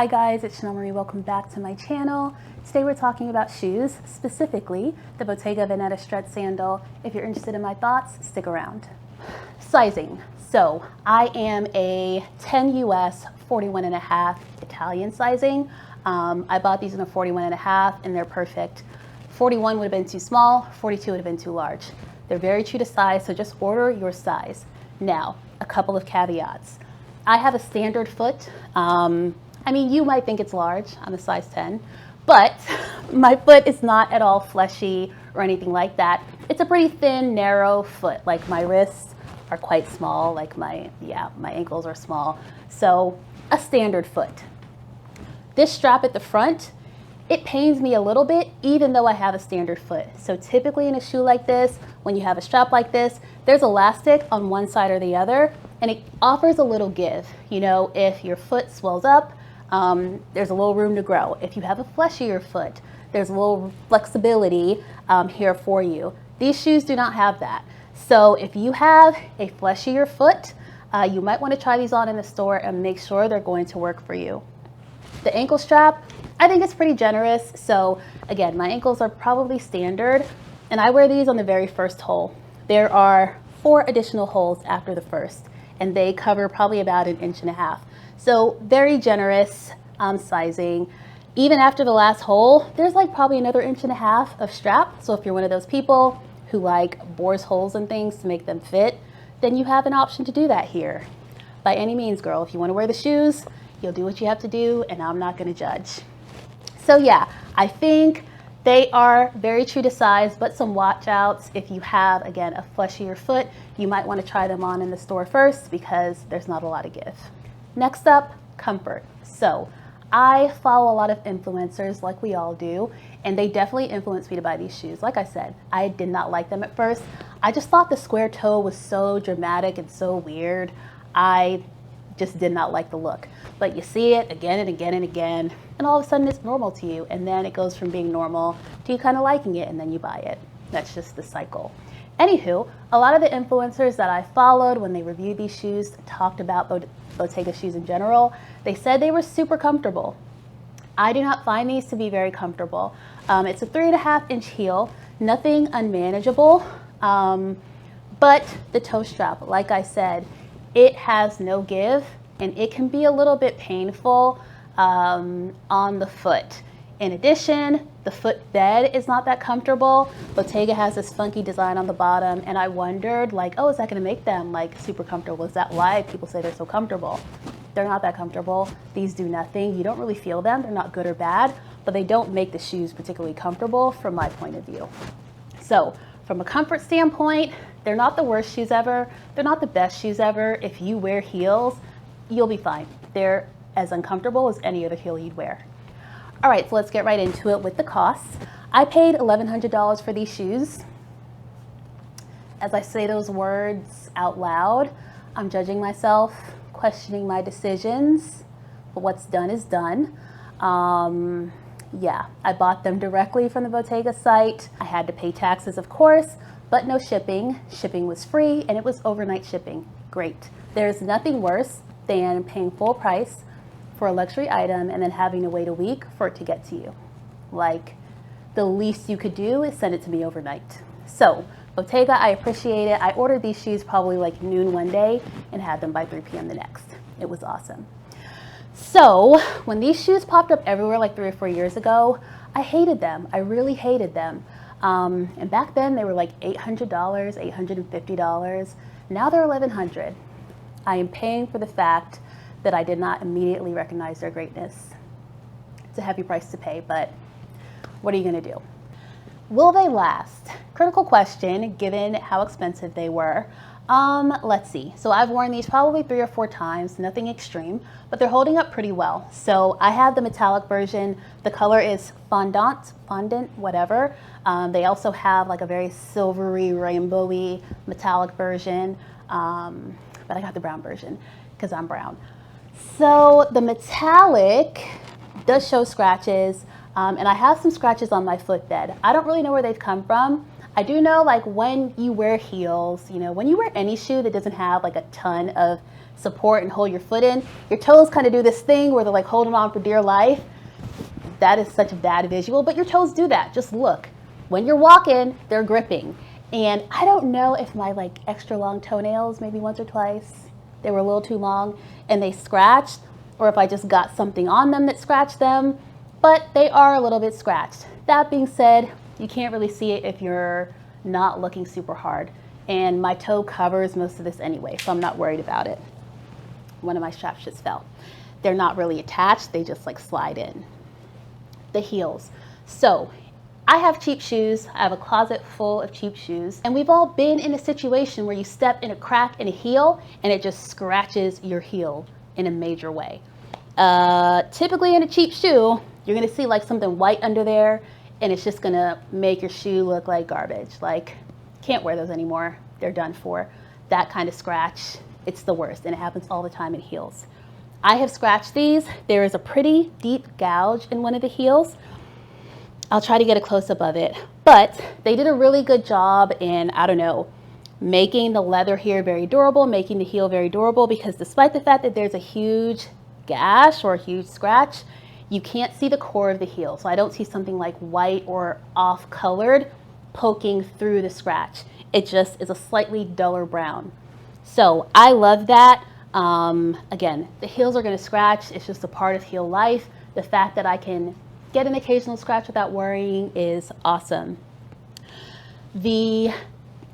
Hi guys, it's Chanel Marie. Welcome back to my channel. Today we're talking about shoes, specifically the Bottega Veneta stretch sandal. If you're interested in my thoughts, stick around. Sizing. So I am a 10 US 41.5 Italian sizing. I bought these in a 41.5 and they're perfect. 41 would have been too small, 42 would have been too large. They're very true to size, so just order your size. Now, a couple of caveats. I have a standard foot. I mean, you might think it's large. I'm a size 10, but my foot is not at all fleshy or anything like that. It's a pretty thin, narrow foot. Like my wrists are quite small, like my ankles are small. So a standard foot. This strap at the front, it pains me a little bit, even though I have a standard foot. So typically in a shoe like this, when you have a strap like this, there's elastic on one side or the other, and it offers a little give. You know, if your foot swells up, there's a little room to grow. If you have a fleshier foot, there's a little flexibility here for you. These shoes do not have that. So if you have a fleshier foot, you might want to try these on in the store and make sure they're going to work for you. The ankle strap, I think it's pretty generous. So again, my ankles are probably standard, and I wear these on the very first hole. There are 4 additional holes after the first, and they cover probably about 1.5 inches. So very generous sizing. Even after the last hole, there's like probably another 1.5 inches of strap. So if you're one of those people who like bores holes and things to make them fit, then you have an option to do that here. By any means, girl, if you want to wear the shoes, you'll do what you have to do, and I'm not going to judge. So yeah, I think they are very true to size, but some watch outs. If you have, again, a fleshier foot, you might want to try them on in the store first because there's not a lot of give. Next up, comfort. So I follow a lot of influencers like we all do, and they definitely influenced me to buy these shoes. Like I said, I did not like them at first. I just thought the square toe was so dramatic and so weird. I just did not like the look. But you see it again and again and again, and all of a sudden it's normal to you, and then it goes from being normal to you kind of liking it, and then you buy it. That's just the cycle. Anywho, a lot of the influencers that I followed when they reviewed these shoes talked about Bottega shoes in general. They said they were super comfortable. I do not find these to be very comfortable. It's a 3.5 inch heel, nothing unmanageable, but the toe strap, like I said, it has no give, and it can be a little bit painful on the foot. In addition, the footbed is not that comfortable. Bottega has this funky design on the bottom, and I wondered, like, oh, is that gonna make them like super comfortable? Is that why people say they're so comfortable? They're not that comfortable. These do nothing. You don't really feel them. They're not good or bad, but they don't make the shoes particularly comfortable from my point of view. So from a comfort standpoint, they're not the worst shoes ever. They're not the best shoes ever. If you wear heels, you'll be fine. They're as uncomfortable as any other heel you'd wear. All right, so let's get right into it with the costs. I paid $1,100 for these shoes. As I say those words out loud, I'm judging myself, questioning my decisions, but what's done is done. Yeah, I bought them directly from the Bottega site. I had to pay taxes, of course, but no shipping. Shipping was free, and it was overnight shipping. Great. There's nothing worse than paying full price for a luxury item and then having to wait a week for it to get to you. Like, the least you could do is send it to me overnight. So Bottega, I appreciate it. I ordered these shoes probably like noon one day and had them by 3 p.m. the next. It was awesome. So when these shoes popped up everywhere like 3 or 4 years ago, I hated them. I really hated them. And back then they were like $800, $850. Now they're $1,100. I am paying for the fact that I did not immediately recognize their greatness. It's a heavy price to pay, but what are you gonna do? Will they last? Critical question, given how expensive they were. Let's see. So I've worn these probably 3 or 4 times, nothing extreme, but they're holding up pretty well. So I have the metallic version. The color is fondant, whatever. They also have like a very silvery, rainbowy metallic version, but I got the brown version because I'm brown. So the metallic does show scratches, and I have some scratches on my footbed. I don't really know where they've come from. I do know like when you wear heels, you know, when you wear any shoe that doesn't have like a ton of support and hold your foot in, your toes kind of do this thing where they're like holding on for dear life. That is such a bad visual, but your toes do that. Just look. When you're walking, they're gripping. And I don't know if my like extra long toenails, maybe once or twice, they were a little too long and they scratched, or if I just got something on them that scratched them, but they are a little bit scratched. That being said, you can't really see it if you're not looking super hard. And my toe covers most of this anyway, so I'm not worried about it. One of my straps just fell. They're not really attached, they just like slide in. The heels. So I have cheap shoes. I have a closet full of cheap shoes. And we've all been in a situation where you step in a crack in a heel and it just scratches your heel in a major way. Typically in a cheap shoe, you're gonna see like something white under there and it's just gonna make your shoe look like garbage. Like, can't wear those anymore. They're done for. That kind of scratch, it's the worst, and it happens all the time in heels. I have scratched these. There is a pretty deep gouge in one of the heels. I'll try to get a close-up of it, but they did a really good job in, I don't know, making the leather here very durable, making the heel very durable, because despite the fact that there's a huge gash or a huge scratch, you can't see the core of the heel. So I don't see something like white or off-colored poking through the scratch. It just is a slightly duller brown. So I love that. Again, the heels are gonna scratch. It's just a part of heel life. The fact that I can get an occasional scratch without worrying is awesome. The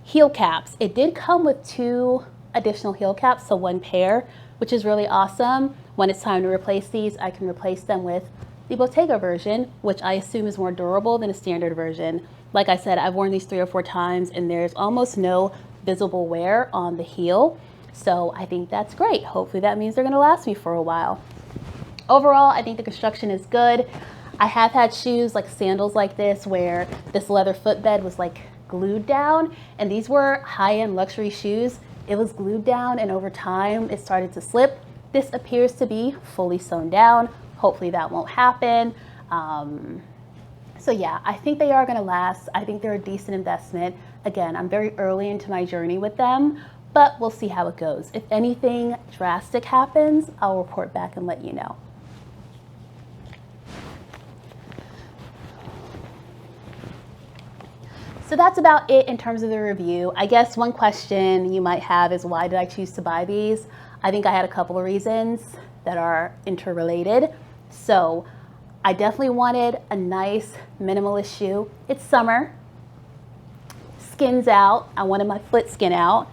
heel caps, it did come with 2 additional heel caps, so 1 pair, which is really awesome. When it's time to replace these, I can replace them with the Bottega version, which I assume is more durable than a standard version. Like I said, I've worn these 3 or 4 times and there's almost no visible wear on the heel. So I think that's great. Hopefully that means they're gonna last me for a while. Overall, I think the construction is good. I have had shoes like sandals like this where this leather footbed was like glued down, and these were high-end luxury shoes. It was glued down and over time it started to slip. This appears to be fully sewn down. Hopefully that won't happen. So yeah, I think they are gonna last. I think they're a decent investment. Again, I'm very early into my journey with them, but we'll see how it goes. If anything drastic happens, I'll report back and let you know. So that's about it in terms of the review. I guess one question you might have is, why did I choose to buy these? I think I had a couple of reasons that are interrelated. So I definitely wanted a nice minimalist shoe. It's summer, skin's out. I wanted my foot skin out.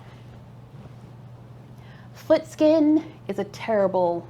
Foot skin is a terrible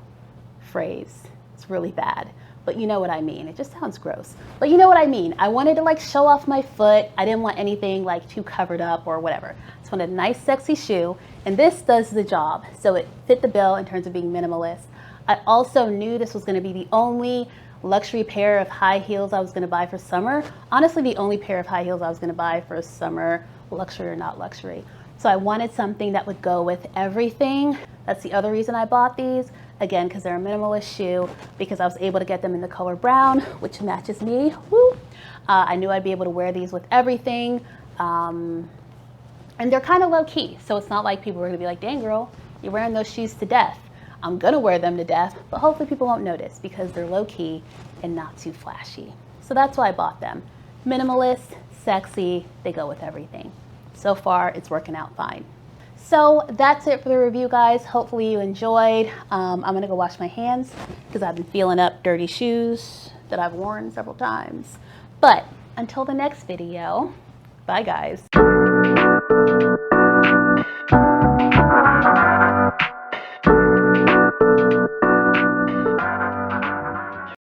phrase. It's really bad, but you know what I mean. It just sounds gross, but you know what I mean. I wanted to like show off my foot. I didn't want anything like too covered up or whatever. I just wanted a nice, sexy shoe, and this does the job. So it fit the bill in terms of being minimalist. I also knew this was gonna be the only luxury pair of high heels I was gonna buy for summer. Honestly, the only pair of high heels I was gonna buy for summer, luxury or not luxury. So I wanted something that would go with everything. That's the other reason I bought these. Again, because they're a minimalist shoe, because I was able to get them in the color brown, which matches me. Woo! I knew I'd be able to wear these with everything. And they're kind of low key. So it's not like people are gonna be like, dang girl, you're wearing those shoes to death. I'm gonna wear them to death, but hopefully people won't notice because they're low key and not too flashy. So that's why I bought them. Minimalist, sexy, they go with everything. So far, it's working out fine. So that's it for the review, guys. Hopefully you enjoyed. I'm gonna go wash my hands because I've been feeling up dirty shoes that I've worn several times. But until the next video, bye guys.